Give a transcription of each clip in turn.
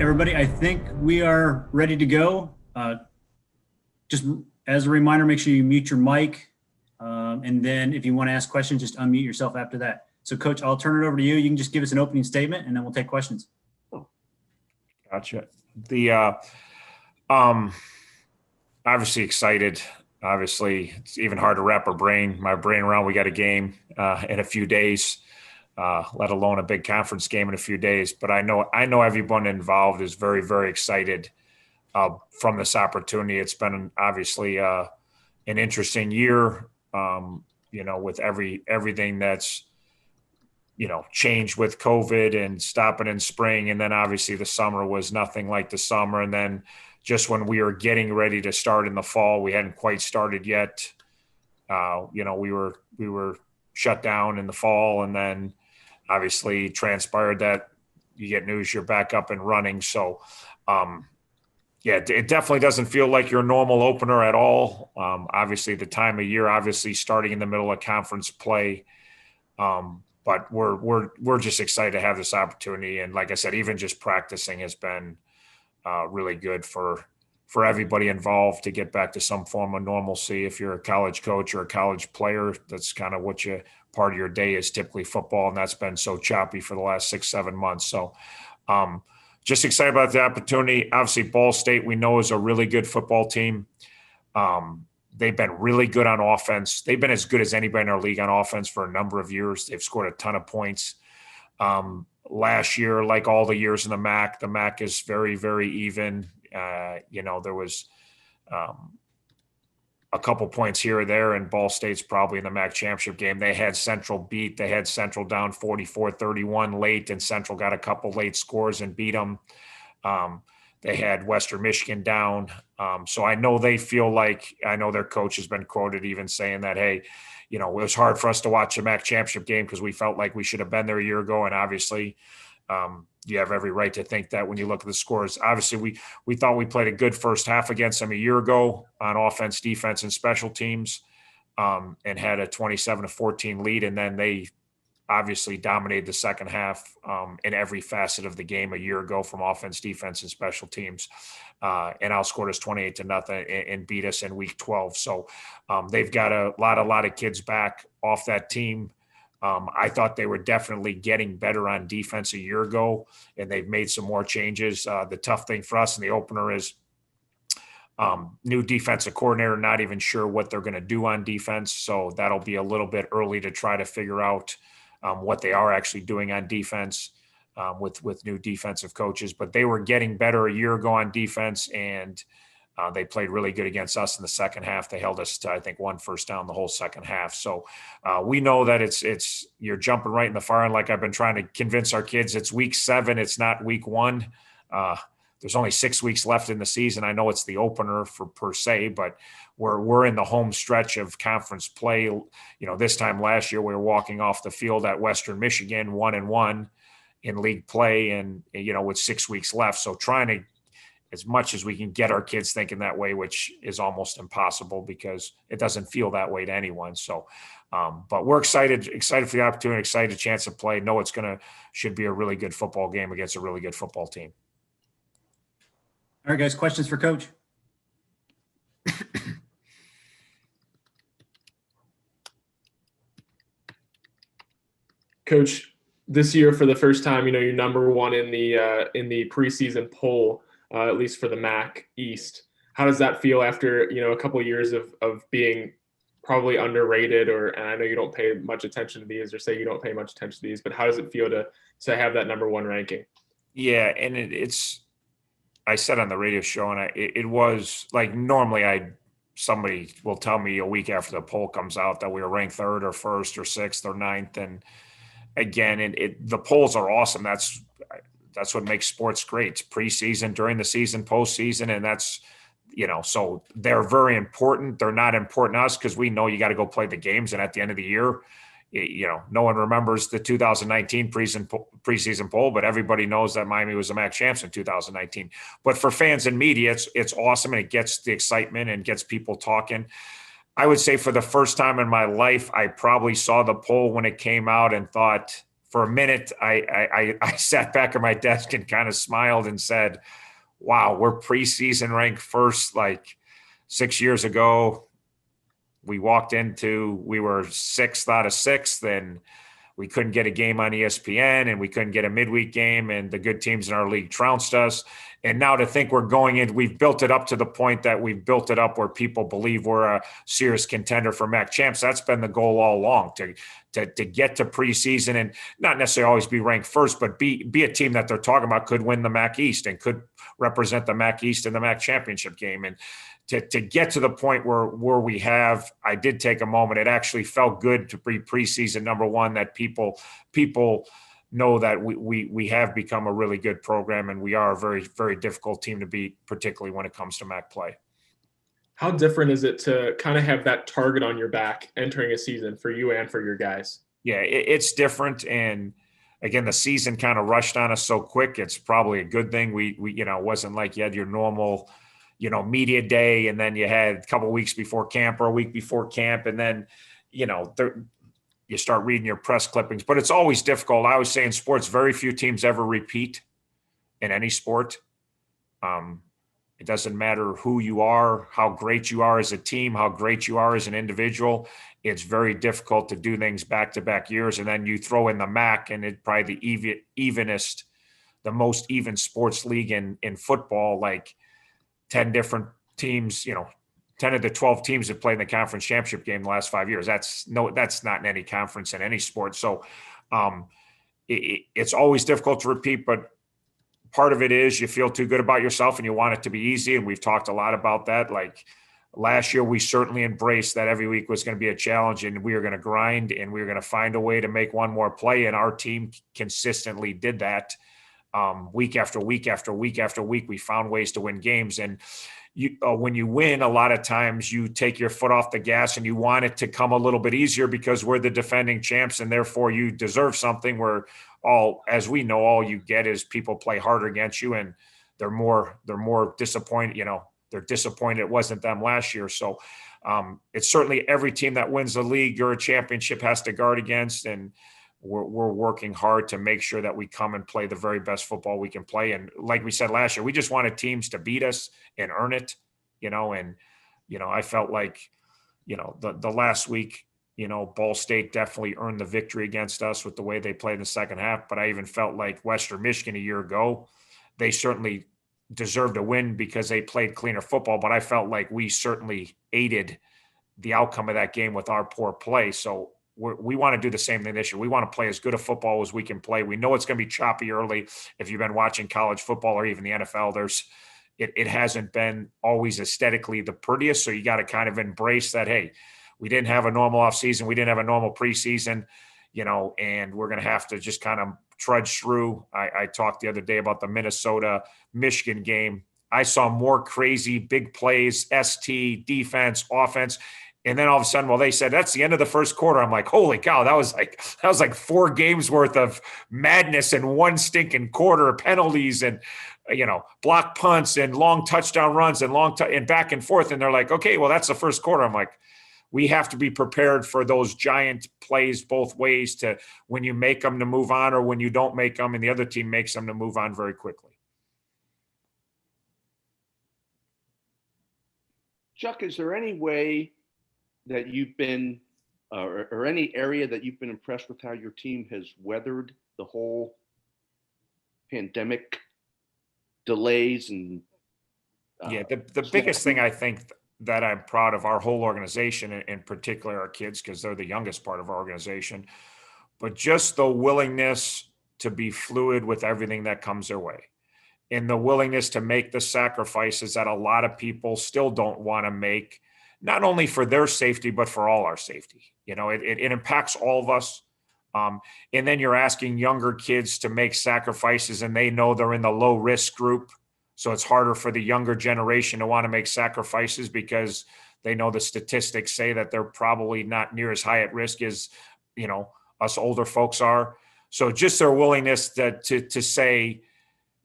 everybody. I think we are ready to go. Just as a reminder, make sure you mute your mic. And then if you want to ask questions, just unmute yourself after that. So, Coach, I'll turn it over to you. You can just give us an opening statement, and then we'll take questions. Gotcha. Obviously excited. Obviously, it's even hard to wrap my brain around. We got a game in a few days, let alone a big conference game in a few days. But I know everyone involved is very, very excited from this opportunity. It's been obviously an interesting year, with everything that's changed with COVID and stopping in spring. And then obviously the summer was nothing like the summer. And then just when we were getting ready to start in the fall, we hadn't quite started yet. We were shut down in the fall, and then obviously transpired that you get news you're back up and running. So, it definitely doesn't feel like your normal opener at all. Obviously the time of year, obviously starting in the middle of conference play. But we're just excited to have this opportunity. And like I said, even just practicing has been really good for everybody involved to get back to some form of normalcy. If you're a college coach or a college player, that's kind of part of your day is typically football. And that's been so choppy for the last 6-7 months. So just excited about the opportunity. Obviously, Ball State, we know, is a really good football team. They've been really good on offense. They've been as good as anybody in our league on offense for a number of years. They've scored a ton of points. Last year, like all the years in the MAC is very, very even. There was a couple points here or there, and Ball State's probably in the MAC championship game. They had Central beat. They had Central down 44-31 late, and Central got a couple late scores and beat them. They had Western Michigan down. So I know they feel like, I know their coach has been quoted even saying that, hey, it was hard for us to watch the MAC championship game because we felt like we should have been there a year ago. And obviously, you have every right to think that when you look at the scores. Obviously, we thought we played a good first half against them a year ago on offense, defense, and special teams, and had a 27-14 lead. And then they obviously dominated the second half in every facet of the game a year ago from offense, defense, and special teams, and outscored us 28-0 and beat us in week 12. So they've got a lot of kids back off that team. I thought they were definitely getting better on defense a year ago, and they've made some more changes. The tough thing for us in the opener is new defensive coordinator, not even sure what they're going to do on defense. So that'll be a little bit early to try to figure out what they are actually doing on defense with new defensive coaches. But they were getting better a year ago on defense, and they played really good against us in the second half. They held us to, I think, 1 first down the whole second half. So we know that it's you're jumping right in the fire. And like I've been trying to convince our kids, it's week 7. It's not week 1. There's only 6 weeks left in the season. I know it's the opener per se, but we're in the home stretch of conference play. This time last year, we were walking off the field at Western Michigan 1-1 in league play, and with 6 weeks left. So trying to, as much as we can, get our kids thinking that way, which is almost impossible because it doesn't feel that way to anyone. So, but we're excited for the opportunity, excited a chance to play. Know should be a really good football game against a really good football team. All right, guys, questions for Coach? Coach, this year for the first time, you're number 1 in the preseason poll, at least for the MAC East. How does that feel after a couple of years of being probably underrated? And I know you don't pay much attention to these, or say you don't pay much attention to these, but how does it feel to have that number 1 ranking? Yeah, and it's. I said on the radio show, and it was like normally somebody will tell me a week after the poll comes out that we were ranked 3rd or 1st or 6th or 9th. And again, the polls are awesome. That's what makes sports great. It's preseason, during the season, postseason, and that's, so they're very important. They're not important to us because we know you got to go play the games. And at the end of the year, no one remembers the 2019 preseason poll, but everybody knows that Miami was the MAC champs in 2019. But for fans and media, it's awesome, and it gets the excitement and gets people talking. I would say for the first time in my life, I probably saw the poll when it came out and thought, for a minute, I sat back at my desk and kind of smiled and said, wow, we're preseason ranked first. Like 6 years ago, we were sixth out of sixth, and we couldn't get a game on ESPN, and we couldn't get a midweek game, and the good teams in our league trounced us. And now to think we've built it up to the point that we've built it up where people believe we're a serious contender for MAC champs. That's been the goal all along, to get to preseason and not necessarily always be ranked first, but be a team that they're talking about could win the MAC East and could represent the MAC East in the MAC championship game. And to get to the point where I did take a moment. It actually felt good to be preseason number one, that people know that we have become a really good program, and we are a very, very difficult team to beat, particularly when it comes to MAC play. How different is it to kind of have that target on your back entering a season for you and for your guys? Yeah, it's different. And again, the season kind of rushed on us so quick. It's probably a good thing. We it wasn't like you had your normal, media day, and then you had a couple of weeks before camp or a week before camp, and then, you start reading your press clippings. But it's always difficult. I always say in sports, very few teams ever repeat in any sport. It doesn't matter who you are, how great you are as a team, how great you are as an individual. It's very difficult to do things back-to-back years. And then you throw in the MAC, and it's probably the most even sports league in football, like 10 different teams, 10 of the 12 teams that played in the conference championship game the last 5 years. That's not in any conference in any sport. So it's always difficult to repeat, but part of it is you feel too good about yourself and you want it to be easy. And we've talked a lot about that. Like last year, we certainly embraced that every week was going to be a challenge, and we were going to grind, and we were going to find a way to make one more play. And our team consistently did that. Week after week after week after week, we found ways to win games. And when you win, a lot of times you take your foot off the gas and you want it to come a little bit easier because we're the defending champs, and therefore you deserve something. Where as we know, all you get is people play harder against you, and they're more disappointed. They're disappointed it wasn't them last year. So it's certainly every team that wins the league or a championship has to guard against, and we're working hard to make sure that we come and play the very best football we can play. And like we said last year, we just wanted teams to beat us and earn it, I felt like, the last week, Ball State definitely earned the victory against us with the way they played in the second half. But I even felt like Western Michigan a year ago, they certainly deserved a win because they played cleaner football. But I felt like we certainly aided the outcome of that game with our poor play. So we want to do the same thing this year. We want to play as good a football as we can play. We know it's going to be choppy early. If you've been watching college football or even the NFL, it hasn't been always aesthetically the prettiest. So you got to kind of embrace that. Hey, we didn't have a normal offseason. We didn't have a normal preseason, and we're going to have to just kind of trudge through. I talked the other day about the Minnesota-Michigan game. I saw more crazy big plays, ST, defense, offense. And then all of a sudden, they said that's the end of the first quarter. I'm like, holy cow, that was like 4 games worth of madness in one stinking quarter, penalties and block punts and long touchdown runs and and back and forth. And they're like, okay, well, that's the first quarter. I'm like, we have to be prepared for those giant plays both ways, to when you make them to move on, or when you don't make them and the other team makes them to move on very quickly. Chuck, is there any way that you've been, or any area that you've been impressed with how your team has weathered the whole pandemic delays and? The biggest thing I think that I'm proud of our whole organization, and in particular our kids, because they're the youngest part of our organization, but just the willingness to be fluid with everything that comes their way, and the willingness to make the sacrifices that a lot of people still don't want to make, not only for their safety, but for all our safety. It impacts all of us. And then you're asking younger kids to make sacrifices, and they know they're in the low risk group. So it's harder for the younger generation to want to make sacrifices because they know the statistics say that they're probably not near as high at risk as, us older folks are. So just their willingness to say,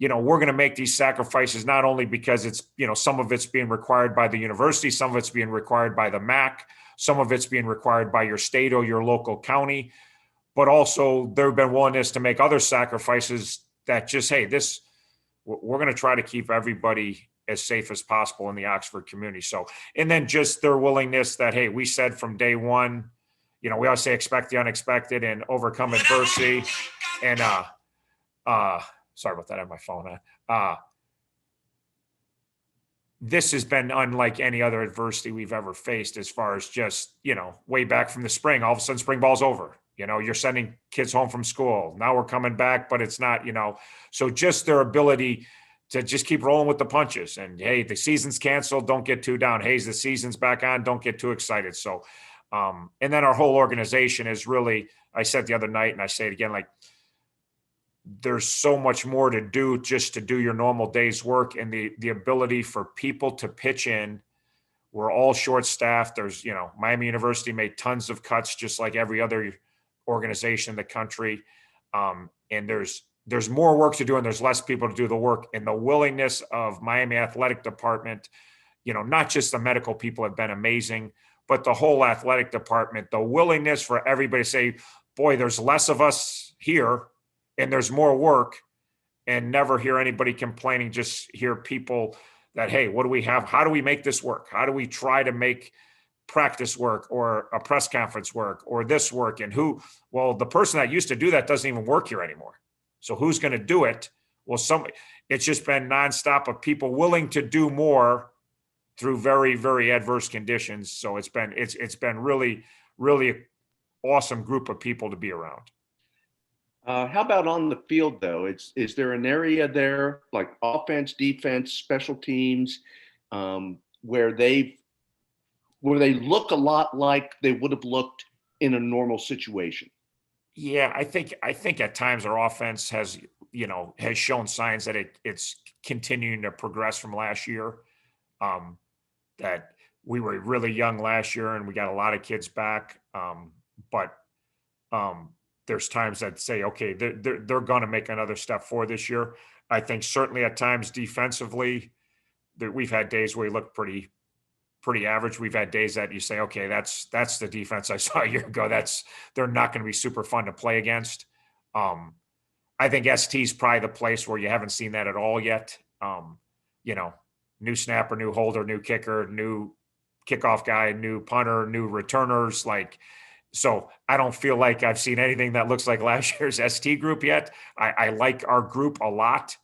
we're going to make these sacrifices, not only because it's, some of it's being required by the university, some of it's being required by the MAC, some of it's being required by your state or your local county, but also there have been willingness to make other sacrifices that just, hey, we're going to try to keep everybody as safe as possible in the Oxford community. So, and then just their willingness that, hey, we said from day one, we always say expect the unexpected and overcome adversity. And sorry about that, I have my phone on. This has been unlike any other adversity we've ever faced, as far as just, way back from the spring, all of a sudden spring ball's over. You're sending kids home from school. Now we're coming back, but it's not, so just their ability to just keep rolling with the punches. And hey, the season's canceled, don't get too down. Hey, the season's back on, don't get too excited. So, and then our whole organization is really, I said the other night, and I say it again, like, there's so much more to do just to do your normal day's work, and the ability for people to pitch in. We're all short staffed. There's, Miami University made tons of cuts, just like every other organization in the country. And there's more work to do, and there's less people to do the work. And the willingness of Miami Athletic Department, not just the medical people have been amazing, but the whole athletic department, the willingness for everybody to say, boy, there's less of us here and there's more work, and never hear anybody complaining, just hear people that, hey, what do we have? How do we make this work? How do we try to make practice work or a press conference work or this work? And the person that used to do that doesn't even work here anymore. So who's going to do it? Well, it's just been nonstop of people willing to do more through very, very adverse conditions. So it's been really, really awesome group of people to be around. How about on the field, though? Is there an area there, like offense, defense, special teams, where they look a lot like they would have looked in a normal situation? Yeah, I think at times our offense has shown signs that it's continuing to progress from last year. That we were really young last year and we got a lot of kids back. But there's times that say, okay, they're going to make another step forward this year. I think certainly at times defensively, that we've had days where we look pretty average. We've had days that you say, okay, that's the defense I saw a year ago. They're not going to be super fun to play against. I think ST is probably the place where you haven't seen that at all yet. New snapper, new holder, new kicker, new kickoff guy, new punter, new returners. So I don't feel like I've seen anything that looks like last year's ST group yet. I like our group a lot,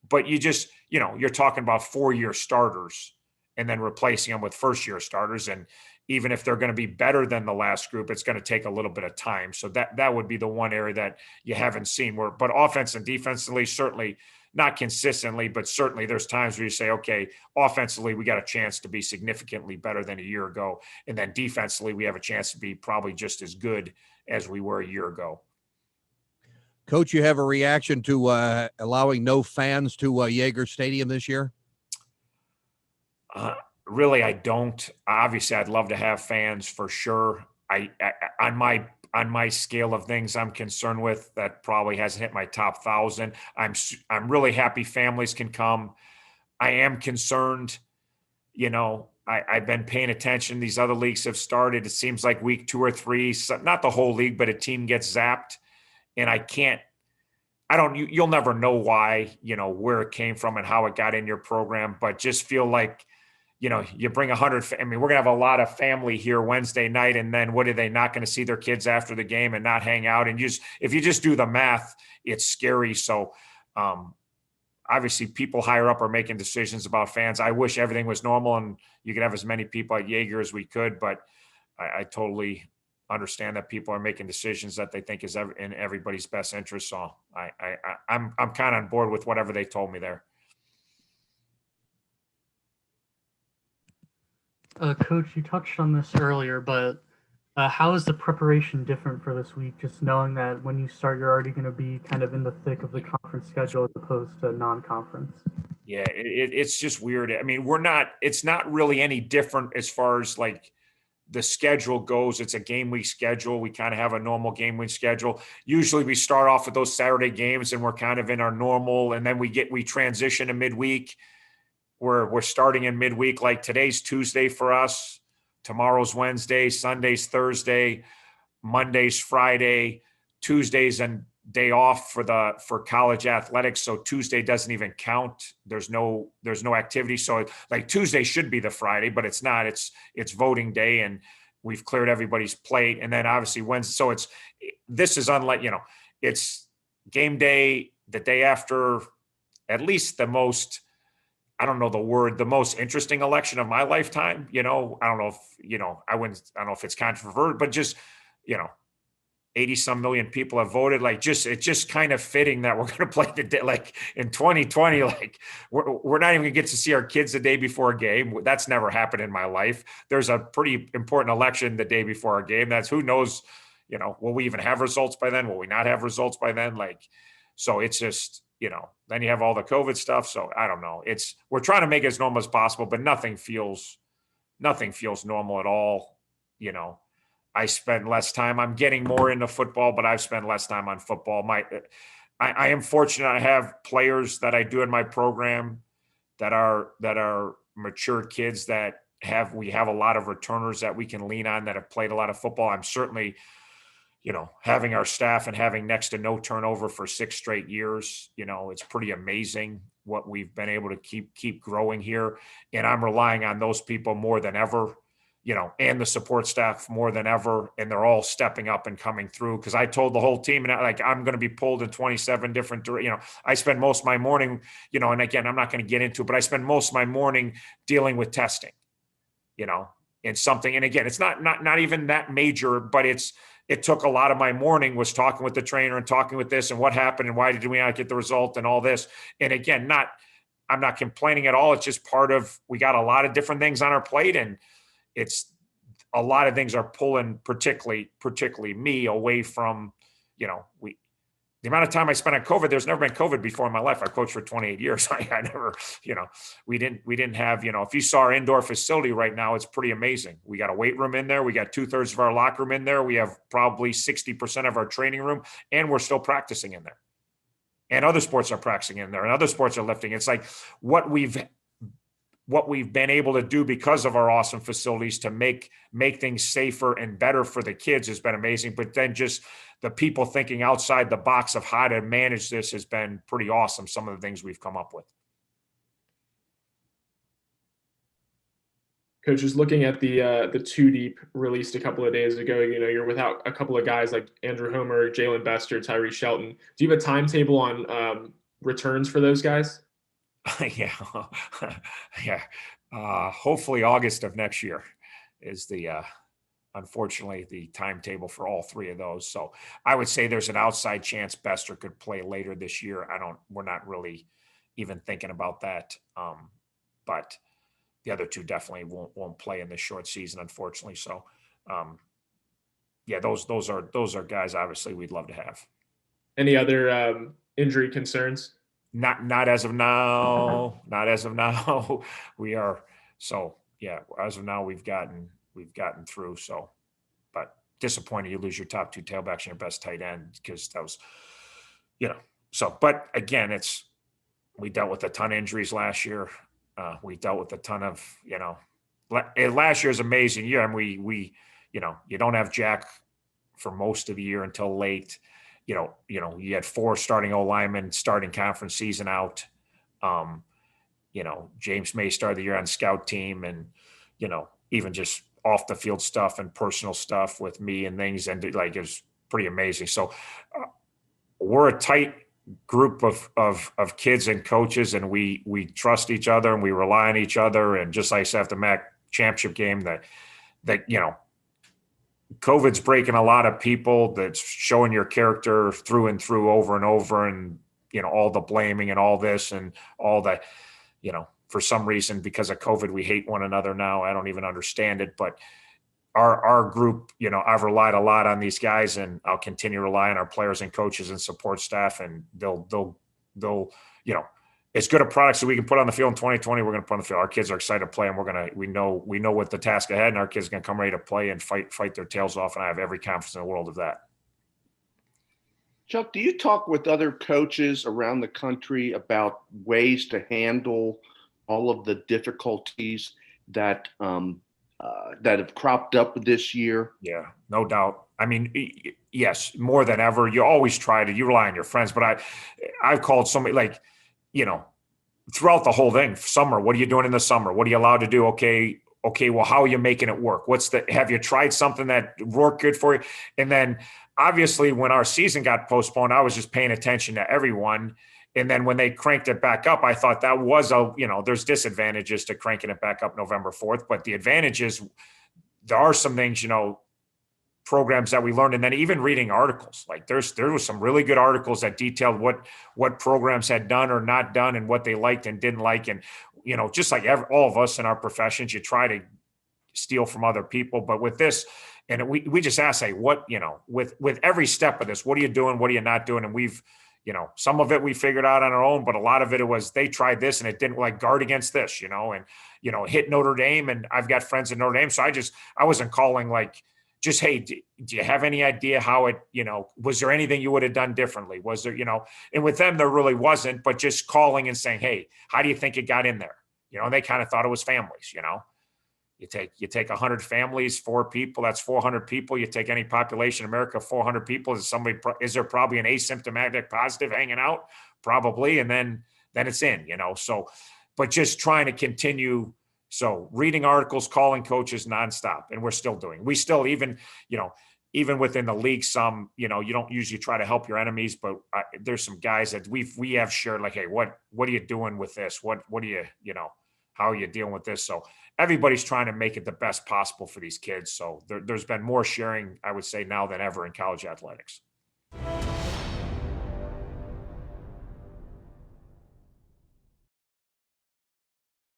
but you're talking about 4-year starters and then replacing them with first-year starters. And even if they're going to be better than the last group, it's going to take a little bit of time. So that would be the one area that you haven't seen but offense and defensively, certainly not consistently, but certainly there's times where you say, okay, offensively, we got a chance to be significantly better than a year ago. And then defensively, we have a chance to be probably just as good as we were a year ago. Coach, you have a reaction to allowing no fans to Yager Stadium this year? Really, I don't. Obviously, I'd love to have fans for sure. On my scale of things I'm concerned with, that probably hasn't hit my top 1,000. I'm really happy families can come. I am concerned, I've been paying attention. These other leagues have started. It seems like week 2 or 3, not the whole league, but a team gets zapped. And you'll never know why, where it came from and how it got in your program, but just feel like, you bring 100. We're going to have a lot of family here Wednesday night. And then what are they not going to see their kids after the game and not hang out? And if you just do the math, it's scary. So obviously people higher up are making decisions about fans. I wish everything was normal and you could have as many people at Yager as we could, but I totally understand that people are making decisions that they think is in everybody's best interest. So I'm kind of on board with whatever they told me there. Coach, you touched on this earlier, but how is the preparation different for this week? Just knowing that when you start, you're already going to be kind of in the thick of the conference schedule as opposed to non-conference. Yeah, it's just weird. It's not really any different as far as like the schedule goes. It's a game week schedule. We kind of have a normal game week schedule. Usually we start off with those Saturday games and we're kind of in our normal, and then we transition to midweek. We're starting in midweek, like today's Tuesday for us, tomorrow's Wednesday, Sunday's Thursday, Monday's Friday. Tuesday's and day off for college athletics, so Tuesday doesn't even count. There's no activity, so like Tuesday should be the Friday, but it's not. It's voting day, and we've cleared everybody's plate. And then obviously Wednesday, so this is unlike, it's game day the day after, at least the most, I don't know the word, the most interesting election of my lifetime. I don't know if, I don't know if it's controversial, but just, 80 some million people have voted. It's just kind of fitting that we're going to play the day, like in 2020, like we're not even gonna get to see our kids the day before a game. That's never happened in my life. There's a pretty important election the day before our game. That's, who knows, will we even have results by then? Will we not have results by then? So it's just, then you have all the COVID stuff. So I don't know. We're trying to make it as normal as possible, but nothing feels normal at all. I spend less time. I'm getting more into football, but I've spent less time on football. I am fortunate. I have players that I do in my program that are mature kids that we have a lot of returners that we can lean on that have played a lot of football. I'm certainly, having our staff and having next to no turnover for 6 straight years, it's pretty amazing what we've been able to keep growing here. And I'm relying on those people more than ever, and the support staff more than ever. And they're all stepping up and coming through. Cause I told the whole team, and I'm going to be pulled in 27 different, I spend most of my morning, and again, I'm not going to get into it, but I spend most of my morning dealing with testing, and something. And again, it's not even that major, but it took a lot of my morning was talking with the trainer and talking with this and what happened and why did we not get the result and all this. And again, I'm not complaining at all. It's just part of, we got a lot of different things on our plate, and it's a lot of things are pulling particularly me away from, the amount of time I spent on COVID. There's never been COVID before in my life. I've coached for 28 years. I never, we didn't have, if you saw our indoor facility right now, it's pretty amazing. We got a weight room in there. We got 2/3 of our locker room in there. We have probably 60% of our training room, and we're still practicing in there. And other sports are practicing in there, and other sports are lifting. It's like what we've been able to do because of our awesome facilities to make things safer and better for the kids has been amazing. But then just the people thinking outside the box of how to manage this has been pretty awesome. Some of the things we've come up with. Coach, just looking at the Two Deep released a couple of days ago, you're without a couple of guys like Andrew Homer, Jalen Bester, Tyree Shelton. Do you have a timetable on returns for those guys? Yeah. Hopefully August of next year is unfortunately the timetable for all 3 of those. So I would say there's an outside chance Bester could play later this year. We're not really even thinking about that. But the other 2 definitely won't play in this short season, unfortunately. So those are guys obviously we'd love to have. Any other injury concerns? Not as of now. Not as of now. We are, so yeah, as of now we've gotten through. So, but disappointed you lose your top 2 tailbacks and your best tight end, because that was, so, but again, we dealt with a ton of injuries last year. We dealt with a ton of, last year's amazing year. And we you don't have Jack for most of the year until late. You had 4 starting O-linemen starting conference season out. James May started the year on scout team, and, even just off the field stuff and personal stuff with me and things. And it was pretty amazing. So we're a tight group of kids and coaches, and we trust each other and we rely on each other. And just like I said, after the MAC championship game, that COVID's breaking a lot of people. That's showing your character through and through over and over. And, all the blaming and all this and all that, for some reason, because of COVID, we hate one another now. I don't even understand it, but our group, I've relied a lot on these guys, and I'll continue to rely on our players and coaches and support staff. And they'll, as good a product that we can put on the field in 2020, we're going to put on the field. Our kids are excited to play, and we know what the task ahead, and our kids are going to come ready to play and fight their tails off. And I have every confidence in the world of that. Chuck, do you talk with other coaches around the country about ways to handle all of the difficulties that have cropped up this year? Yeah, no doubt. I mean, yes, more than ever. You always try to, you rely on your friends, but I've called somebody like, you know, throughout the whole thing, summer, what are you doing in the summer? What are you allowed to do? Okay. Well, how are you making it work? Have you tried something that worked good for you? And then obviously when our season got postponed, I was just paying attention to everyone. And then when they cranked it back up, I thought that was there's disadvantages to cranking it back up November 4th, but the advantages, there are some things, programs that we learned. And then even reading articles, like there was some really good articles that detailed what programs had done or not done and what they liked and didn't like. And, just like all of us in our professions, you try to steal from other people. But with this, and we just ask, hey, what, with every step of this, what are you doing? What are you not doing? And we've, some of it we figured out on our own, but a lot of it was they tried this and it didn't, like guard against this, and, hit Notre Dame. And I've got friends in Notre Dame. So I wasn't calling like, just, hey, do you have any idea how it, was there anything you would have done differently? Was there, and with them, there really wasn't, but just calling and saying, hey, how do you think it got in there? And they kind of thought it was families, you take 100 families, 4 people, that's 400 people. You take any population in America, 400 people. Is there probably an asymptomatic positive hanging out? Probably. And then it's in, so, but just trying to continue. So reading articles, calling coaches nonstop, and we're still doing. We still even within the league, some you don't usually try to help your enemies, but there's some guys that we have shared like, hey, what are you doing with this? What are you how are you dealing with this? So everybody's trying to make it the best possible for these kids. So there's been more sharing, I would say, now than ever in college athletics.